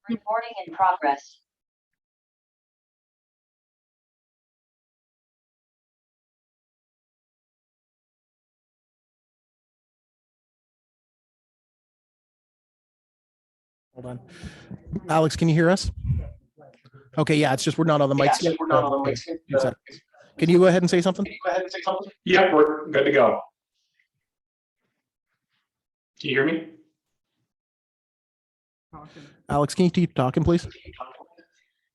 Recording in progress. Hold on. Alex, can you hear us? Okay, yeah, it's just we're not on the mics yet. Can you go ahead and say something? Yep, we're good to go. Can you hear me? Alex, can you keep talking, please?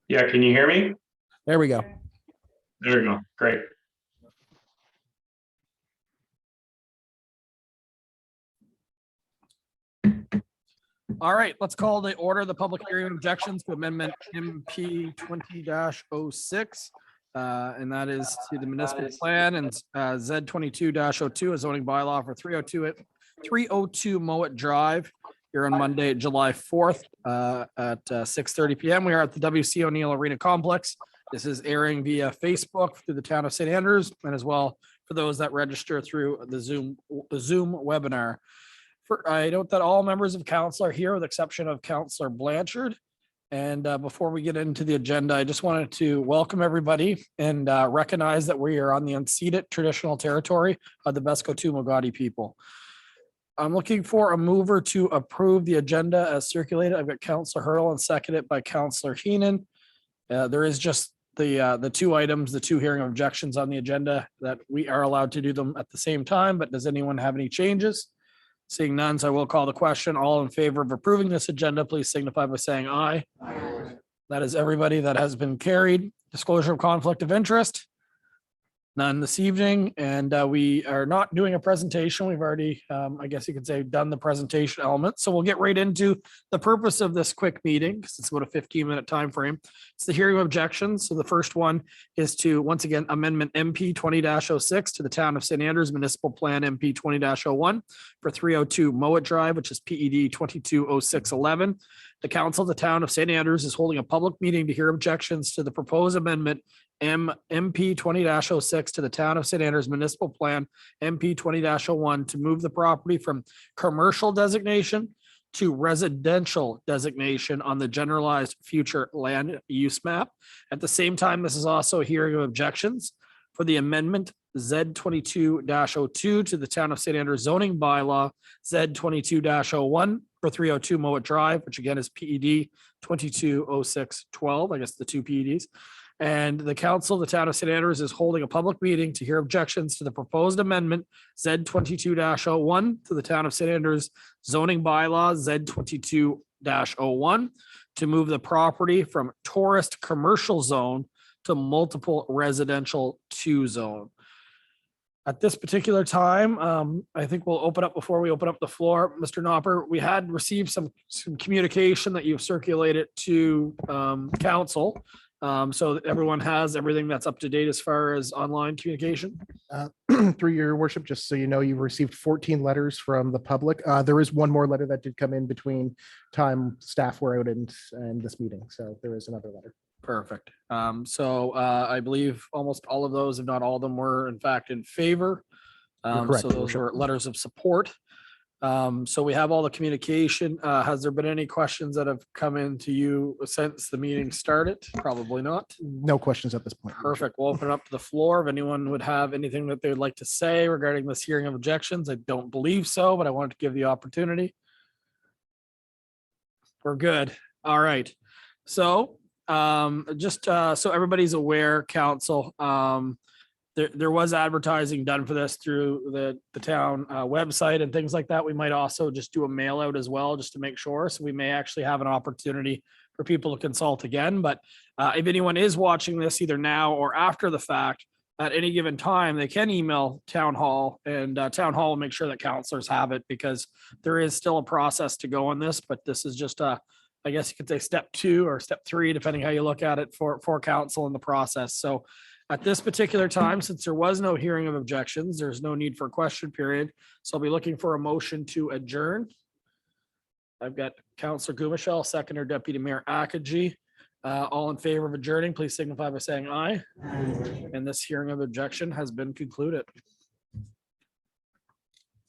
Yeah, can you hear me? There we go. There we go. Great. All right, let's call the order the public hearing objections to amendment MP20-06. And that is to the municipal plan and Z22-02, a zoning bylaw for 302 Mowat Drive here on Monday, July 4th at 6:30 p.m. We are at the W.C. O'Neill Arena Complex. This is airing via Facebook through the town of St. Andrews and as well for those that register through the Zoom webinar. I note that all members of council are here with the exception of Councillor Blanchard. And before we get into the agenda, I just wanted to welcome everybody and recognize that we are on the unceded traditional territory of the Besco2 Mogadi people. I'm looking for a mover to approve the agenda as circulated. I've got Councillor Hurl and seconded by Councillor Heenan. There is just the two items, the two hearing objections on the agenda that we are allowed to do them at the same time, but does anyone have any changes? Seeing none, so I will call the question. All in favor of approving this agenda, please signify by saying aye. Aye. That is everybody that has been carried. Disclosure of conflict of interest. None this evening, and we are not doing a presentation. We've already, I guess you could say, done the presentation element. So we'll get right into the purpose of this quick meeting because it's about a 15-minute time frame. It's the hearing of objections. So the first one is to, once again, amendment MP20-06 to the town of St. Andrews Municipal Plan MP20-01 for 302 Mowat Drive, which is PED 220611. The council of the town of St. Andrews is holding a public meeting to hear objections to the proposed amendment MP20-06 to the town of St. Andrews Municipal Plan MP20-01 to move the property from commercial designation to residential designation on the generalized future land use map. At the same time, this is also a hearing of objections for the amendment Z22-02 to the town of St. Andrews zoning bylaw Z22-01 for 302 Mowat Drive, which again is PED 220612, I guess the two PEDs. And the council of the town of St. Andrews is holding a public meeting to hear objections to the proposed amendment Z22-01 to the town of St. Andrews zoning bylaw Z22-01 to move the property from tourist commercial zone to multiple residential 2 zone. At this particular time, I think we'll open up before we open up the floor. Mr. Knopper, we had received some communication that you've circulated to council. So that everyone has everything that's up to date as far as online communication. Through your worship, just so you know, you've received 14 letters from the public. There is one more letter that did come in between time staff were out and this meeting. So there is another letter. Perfect. So I believe almost all of those, if not all of them, were in fact in favor. Correct, So those were letters of support. So we have all the communication. Has there been any questions that have come into you since the meeting started? Probably not. No questions at this point. Perfect. We'll open it up to the floor. If anyone would have anything that they would like to say regarding this hearing of objections, I don't believe so, but I wanted to give the opportunity. We're good. All right. So just so everybody's aware, council, there was advertising done for this through the town website and things like that. We might also just do a mail out as well, just to make sure. So we may actually have an opportunity for people to consult again. But if anyone is watching this either now or after the fact, at any given time, they can email town hall and town hall will make sure that counselors have it because there is still a process to go on this. But this is just I guess you could say step 2 or step 3, depending how you look at it for council in the process. So at this particular time, since there was no hearing of objections, there's no need for a question period. So I'll be looking for a motion to adjourn. I've got Councillor Gumashell, seconder Deputy Mayor Akaji. All in favor of adjourning, please signify by saying aye. And this hearing of objection has been concluded.